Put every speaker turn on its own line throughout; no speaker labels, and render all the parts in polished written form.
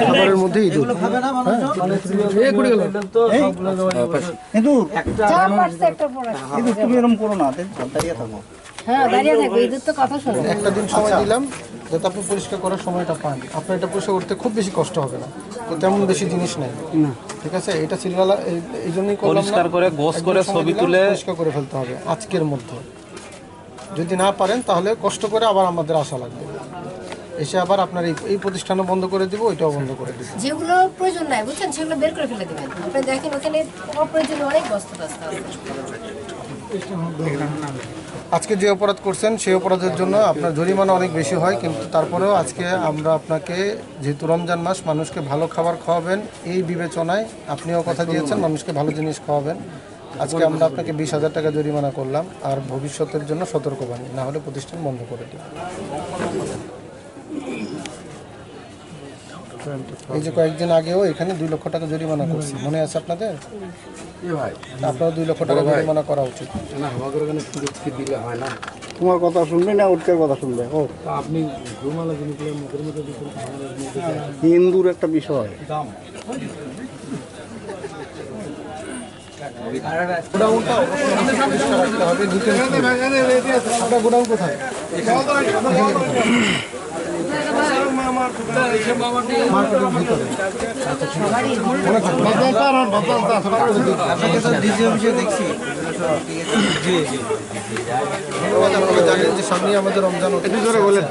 খাবারের মধ্যে ইঁদুর তুমি এরকম করো না, একটা দিন সময় দিলাম যাতে আপনি পরিষ্কার করার সময়টা পান। আপনার এটা পরিষ্কার করতে খুব বেশি কষ্ট হবে না, তেমন বেশি জিনিস নেই, ঠিক আছে? এটা সিলগালা এই জন্যই পরিষ্কার করে গোছ করে ছবি তুলে পরিষ্কার করে ফেলতে হবে আজকের মধ্যে। যদি না পারেন তাহলে কষ্ট করে আবার আমাদের আসা লাগবে, এসে আবার আপনার এই প্রতিষ্ঠানও বন্ধ করে দিব, ওইটাও বন্ধ করে দিব।
যেগুলো প্রয়োজন নাই বুঝছেন সেগুলো বের করে ফেলে দিবেন। আপনি দেখেন ওখানে অপ্রয়োজনীয় অনেক বস্তু আছে।
আজকে যে অপরাধ করছেন সেই অপরাধের জন্য আপনার জরিমানা অনেক বেশি হয়, কিন্তু তারপরেও আজকে আমরা আপনাকে, যেহেতু রমজান মাস, মানুষকে ভালো খাবার খাওয়াবেন এই বিবেচনায় আপনিও কথা দিয়েছেন মানুষকে ভালো জিনিস খাওয়াবেন। আজকে আমরা আপনাকে 20,000 টাকা জরিমানা করলাম, আর ভবিষ্যতের জন্য সতর্কবাণী, না হলে প্রতিষ্ঠান বন্ধ করে দিই। এই যে কয়েকদিন আগেও এখানে 2 লক্ষ টাকা জরিমানা করছি, মনে আছে আপনাদের? আপনার 2 লক্ষ টাকা জরিমানা করা উচিত।
তোমার কথা শুনবে না উৎকের কথা শুনবে? ও
আপনি
হিন্দুর একটা বিষয়।
আপনার গোডাউন কোথায়? মার্কেটের ভিতরে। জানেন যে সামনে আমাদের রমজান,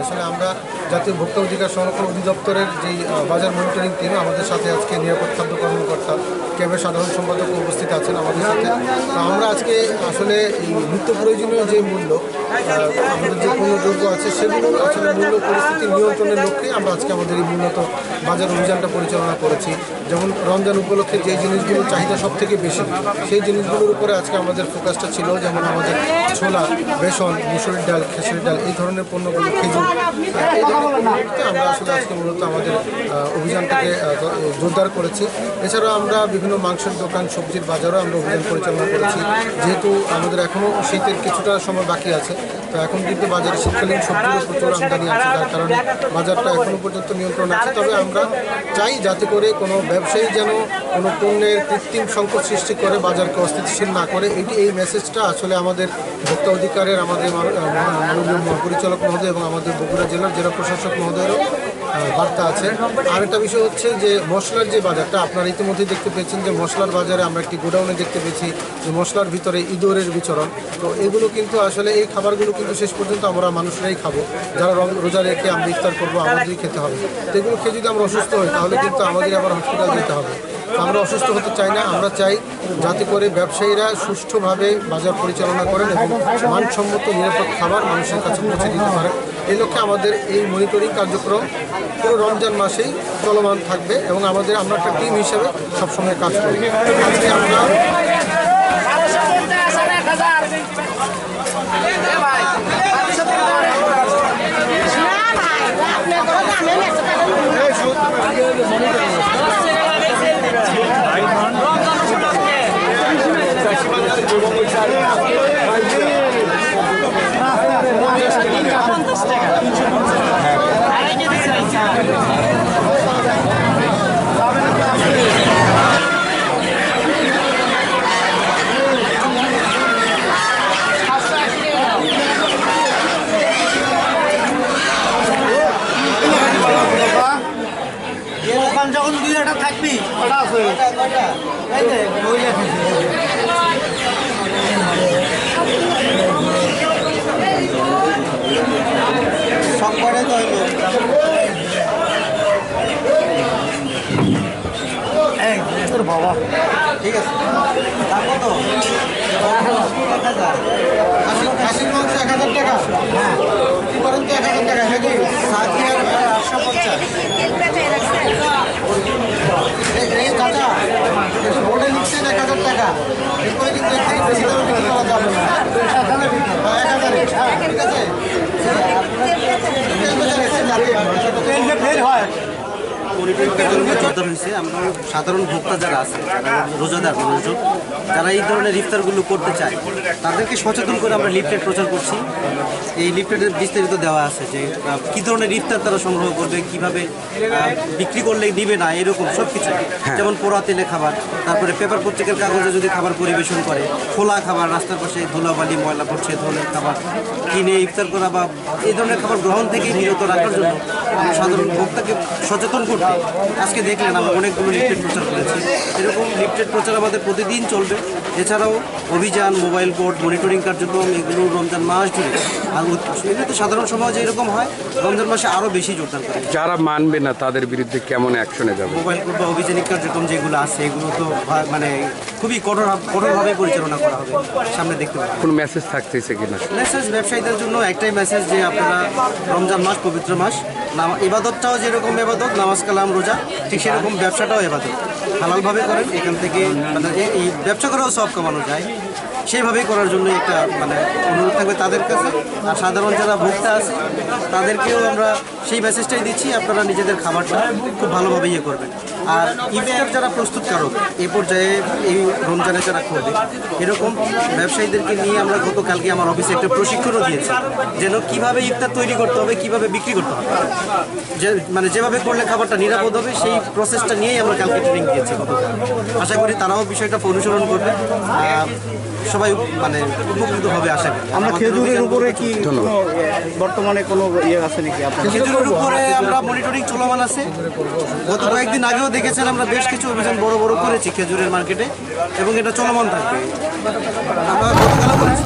আসলে আমরা জাতীয় ভোক্তা অধিকার সংরক্ষণ অধিদপ্তরের যেই বাজার মনিটরিং টিম, আমাদের সাথে আজকে নিরাপদ খাদ্য কর্মকর্তা ক্যাবের সাধারণ সম্পাদক উপস্থিত আছেন আমাদের সাথে। তো আমরা আজকে আসলে এই নিত্য প্রয়োজনীয় যে মূল্য আমাদের যে পণ্যদ্রব্য আছে সেগুলো আসলে মূল্য পরিস্থিতি নিয়ন্ত্রণের লক্ষ্যে আমরা আজকে আমাদের এই মূলত বাজার অভিযানটা পরিচালনা করেছি। যেমন রমজান উপলক্ষে যে জিনিসগুলোর চাহিদা সব থেকে বেশি, সেই জিনিসগুলোর উপরে আজকে আমাদের ফোকাসটা ছিল। যেমন আমাদের ছোলা, বেসন, মুসুরির ডাল, খেসুরির ডাল, এই ধরনের পণ্যগুলো, খেজুর, এই ধরনের আমরা আসলে আজকে মূলত আমাদের অভিযানটাকে জোরদার করেছি। এছাড়াও আমরা বিভিন্ন মাংসের দোকান, সবজির বাজারও আমরা অভিযান পরিচালনা করেছি। যেহেতু আমাদের এখনও শীতের কিছুটা সময় বাকি আছে, তো এখন কিন্তু বাজারে শীতকালীন সবজিরও প্রচুর আমদানি আছে, যার কারণে বাজারটা এখনও পর্যন্ত নিয়ন্ত্রণ আছে। তবে আমরা চাই যাতে করে কোনো ব্যবসায়ী যেন কোনো পণ্যের কৃত্রিম সংকট সৃষ্টি করে বাজারকে অস্থিতিশীল না করে। এই মেসেজটা আসলে আমাদের ভোক্তা অধিকারের আমাদের মাননীয় মহাপরিচালক মহোদয় এবং আমাদের বগুড়া জেলার জেলা প্রশাসক মহোদয়েরও বার্তা আছে। আরেকটা বিষয় হচ্ছে যে মশলার যে বাজারটা, আপনারা ইতিমধ্যেই দেখতে পেয়েছেন যে মশলার বাজারে আমরা একটি গোডাউনে দেখতে পেয়েছি যে মশলার ভিতরে ইঁদুরের বিচরণ। তো এগুলো কিন্তু আসলে এই খাবারগুলো কিন্তু শেষ পর্যন্ত আমরা মানুষরাই খাবো, যারা রোজা রেখে আমরা ইফতার করবো, আমাদেরই খেতে হবে। তো এগুলো খেয়ে যদি আমরা অসুস্থ হই তাহলে কিন্তু আমাদের আবার হসপিটাল যেতে হবে। আমরা অসুস্থ হতে চাই না। আমরা চাই যাতে করে ব্যবসায়ীরা সুষ্ঠুভাবে বাজার পরিচালনা করেন এবং মানসম্মত নিরাপদ খাবার মানুষের কাছে পৌঁছে দিতে পারেন। এই লক্ষ্যে আমাদের এই মনিটরিং কার্যক্রম পুরো রমজান মাসেই চলমান থাকবে এবং আমরা একটা টিম হিসেবে সবসময় কাজ করি। আজকে আমরা
যখন 2টা থাকবি ওটা আছে সব করে তো তোর বাবা ঠিক আছে। তারপর তো খাসির মাংস 1,000 টাকা, হ্যাঁ কি করেন তো 1,000 টাকা, হ্যাঁ কি 850 কাঁচা বোর্ডে লিখছেন 1,000 টাকা, এরপরে কিন্তু এখানে বেশি দামে বিক্রি করা যাবে না। 1,000 ঠিক আছে। ফেল হয়
মনিটরিংয়ের জন্য জোরদার হয়েছে। আমরা সাধারণ ভোক্তা যারা আছে, যারা রোজাদার মানুষজন, যারা এই ধরনের ইফতারগুলো করতে চায়, তাদেরকে সচেতন করে আমরা লিফলেট প্রচার করছি। এই লিফলেটের বিস্তারিত দেওয়া আছে যে কী ধরনের ইফতার তারা সংগ্রহ করবে, কিভাবে বিক্রি করলে দিবে না, এরকম সব কিছু। যেমন পোড়া তেলে খাবার, তারপরে পেপার পত্রিকার কাগজে যদি খাবার পরিবেশন করে, খোলা খাবার, রাস্তার পাশে ধুলাবালি ময়লা পড়ছে এ ধরনের খাবার কিনে ইফতার করা বা এই ধরনের খাবার গ্রহণ থেকে বিরত রাখার জন্য আমরা সাধারণ ভোক্তাকে সচেতন করতে আজকে দেখলেন আমরা অনেকগুলো লিফলেট প্রচার করেছি। এরকম লিফলেট প্রচার আমাদের প্রতিদিন চলবে। এছাড়াও অভিযান, মোবাইল কোর্ট, মনিটরিং কার্যক্রম, এগুলো রমজান মাস জুড়ে। আর এগুলোতে সাধারণ সমাজে এরকম হয়, রমজান মাসে আরও বেশি জোরদার করে।
যারা মানবে না তাদের বিরুদ্ধে কেমন অ্যাকশনে যাবে?
মোবাইল কোর্ট বা অভিযানিক কার্যক্রম যেগুলো আছে এগুলো তো মানে খুবই কঠোরভাবে পরিচালনা করা হবে, সামনে দেখতে পাবেন।
কোনো মেসেজ থাকতেছে কিনা?
মেসেজ ব্যবসায়ীদের জন্য একটাই মেসেজ যে আপনারা রমজান মাস পবিত্র মাস, ইবাদতটাও যেরকম ইবাদত, নামাজ কালাম রোজা, ঠিক সেরকম ব্যবসাটাও ইবাদত। হালালভাবে করেন, এখান থেকে মানে এই ব্যবসা করেও সব কামানো যায়, সেইভাবেই করার জন্য একটা মানে অনুরোধ থাকবে তাদের কাছে। আর সাধারণ যারা ভোক্তা আছে তাদেরকেও আমরা সেই মেসেজটাই দিচ্ছি, আপনারা নিজেদের খাবারটা খুব ভালোভাবে ইয়ে করবেন। আর ইফতার যারা প্রস্তুতকারক এই পর্যায়ে এই রমজানে যারা করবে, এরকম ব্যবসায়ীদেরকে নিয়ে আমরা গতকালকে আমার অফিসে একটা প্রশিক্ষণও দিয়েছি, যেন কীভাবে ইফতার তৈরি করতে হবে, কীভাবে বিক্রি করতে হবে, যে মানে যেভাবে করলে খাবারটা নিরাপদ হবে সেই প্রসেসটা নিয়েই আমরা কালকে ট্রেনিং দিয়েছি গতকাল। আশা করি তারাও বিষয়টা অনুসরণ করবে, সবাই মানে উপকৃত হবে আশা করি।
আমরা খেজুরের উপরে কি বর্তমানে কোনো ইয়ে আছে নাকি?
খেজুরের উপরে আমরা মনিটরিং চলমান আছে। গত কয়েকদিন আগেও দেখেছেন আমরা বেশ কিছু অভিযান বড় বড় করেছি খেজুরের মার্কেটে, এবং এটা চলমান থাকবে। আমরা গতকালও করেছি।